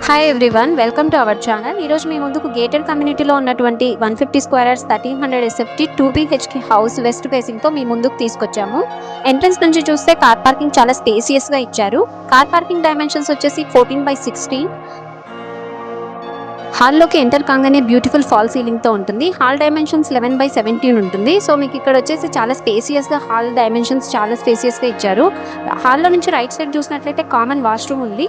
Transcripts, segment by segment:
Hi everyone, welcome to our channel. ఈరోజు మీ ముందుకు గేటెడ్ కమ్యూనిటీలో ఉన్నటువంటి 150 square yards 1300 SFT 2 BHK house west ఫేసింగ్తో మీ ముందుకు తీసుకొచ్చాము. ఎంట్రన్స్ నుంచి చూస్తే కార్ పార్కింగ్ చాలా స్పేసియస్గా ఇచ్చారు. కార్ పార్కింగ్ డైమెన్షన్స్ వచ్చేసి 14/16. హాల్లోకి ఎంటర్ కాగానే బ్యూటిఫుల్ ఫాల్ సీలింగ్తో ఉంటుంది. హాల్ డైమెన్షన్స్ 11/17 ఉంటుంది. సో మీకు ఇక్కడ వచ్చేసి చాలా స్పేసియస్గా హాల్ డైమెన్షన్స్ చాలా స్పేసియస్గా ఇచ్చారు. హాల్లో నుంచి రైట్ సైడ్ చూసినట్లయితే కామన్ వాష్రూమ్ ఉంది.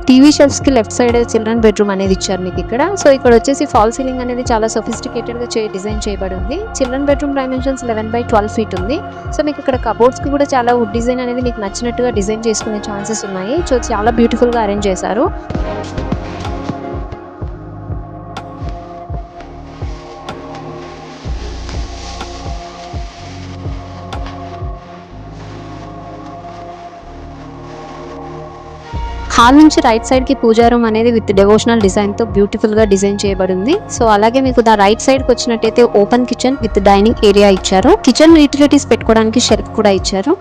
టీవీ షెల్ఫ్స్ కి లెఫ్ట్ సైడ్ చిల్డ్రన్ బెడ్రూమ్ అనేది ఇచ్చారు మీకు ఇక్కడ. సో ఇక్కడ వచ్చేసి ఫాల్ సీలింగ్ అనేది చాలా సొఫిస్టికేటెడ్ గా డిజైన్ చేయబడి ఉంది. చిల్డ్రన్ బెడ్రూమ్ డైమెన్షన్స్ 11/12 ఫీట్ ఉంది. సో మీకు ఇక్కడ కబోర్డ్స్ కి కూడా చాలా వుడ్ డిజైన్ అనేది మీకు నచ్చినట్టుగా డిజైన్ చేసుకునే ఛాన్సెస్ ఉన్నాయి. సో చాలా బ్యూటిఫుల్ గా అరేంజ్ చేశారు. హాల్ నుంచి రైట్ సైడ్ కి పూజా రూమ్ అనేది విత్ డెవోషనల్ డిజైన్ తో బ్యూటిఫుల్ గా డిజైన్ చేయబడింది. సో అలాగే మీకు రైట్ సైడ్ కి వచ్చినట్టయితే open kitchen with dining area ఇచ్చారు. కిచెన్ యూటిలిటీస్ పెట్టుకోవడానికి షెల్ఫ్ కూడా ఇచ్చారు.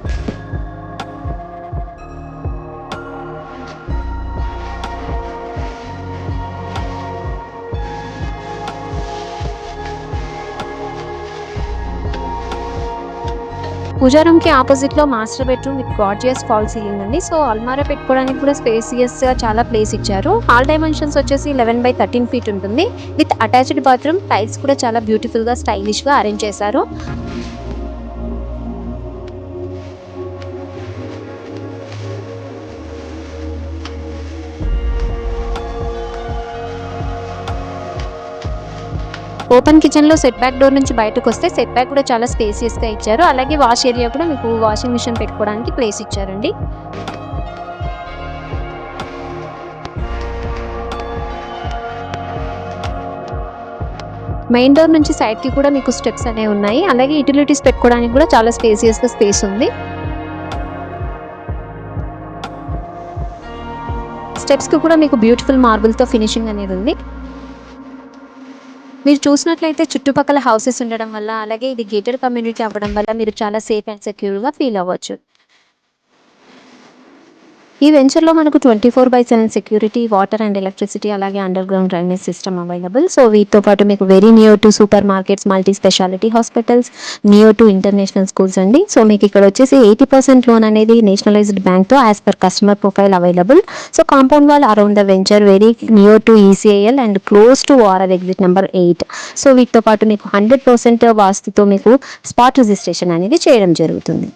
పూజా రూమ్ కి ఆపోజిట్ లో master bedroom with gorgeous fall ceiling ఉంది. సో అల్మారా పెట్టుకోవడానికి కూడా స్పేసియస్ గా చాలా ప్లేస్ ఇచ్చారు. హాల్ డైమెన్షన్స్ వచ్చేసి 11/13 ఫీట్ ఉంటుంది. విత్ అటాచ్డ్ బాత్రూమ్, టైల్స్ కూడా చాలా బ్యూటిఫుల్ గా స్టైలిష్ గా అరేంజ్ చేశారు. ఓపెన్ కిచెన్ లో సెట్ బ్యాక్ డోర్ నుంచి బయటకు వస్తే సెట్ బ్యాక్ కూడా చాలా స్పేసియస్ గా ఇచ్చారు. అలాగే వాష్ ఏరియా కూడా మీకు వాషింగ్ మిషన్ పెట్టుకోవడానికి ప్లేస్ ఇచ్చారండి. మెయిన్ డోర్ నుంచి సైడ్ కి కూడా మీకు స్టెప్స్ అనేవి ఉన్నాయి. అలాగే యూటిలిటీస్ పెట్టుకోవడానికి కూడా చాలా స్పేసియస్ గా స్పేస్ ఉంది. స్టెప్స్ కి కూడా మీకు బ్యూటిఫుల్ మార్బుల్ తో ఫినిషింగ్ అనేది ఉంది. మీరు చూసినట్లయితే చుట్టుపక్కల హౌసెస్ ఉండడం వల్ల, అలాగే ఇది గేటెడ్ కమ్యూనిటీ అవ్వడం వల్ల మీరు చాలా సేఫ్ అండ్ సెక్యూర్గా ఫీల్ అవ్వచ్చు. ఈ వెంచర్లో మనకు 24/7 సెక్యూరిటీ, వాటర్ అండ్ ఎలక్ట్రిసిటీ, అలాగే underground drainage system available. So వీటితో పాటు మీకు very near to supermarkets, multi speciality hospitals, near to international schools అండి. సో మీకు ఇక్కడ వచ్చేసి 80% లోన్ అనేది నేషనలైజ్డ్ బ్యాంక్తో as per customer profile available. So compound wall around the venture very near to ECIL and close to వారర్ exit number 8. So వీటితో పాటు మీకు 100% వాస్తుతో మీకు స్పాట్ రిజిస్ట్రేషన్ అనేది చేయడం జరుగుతుంది.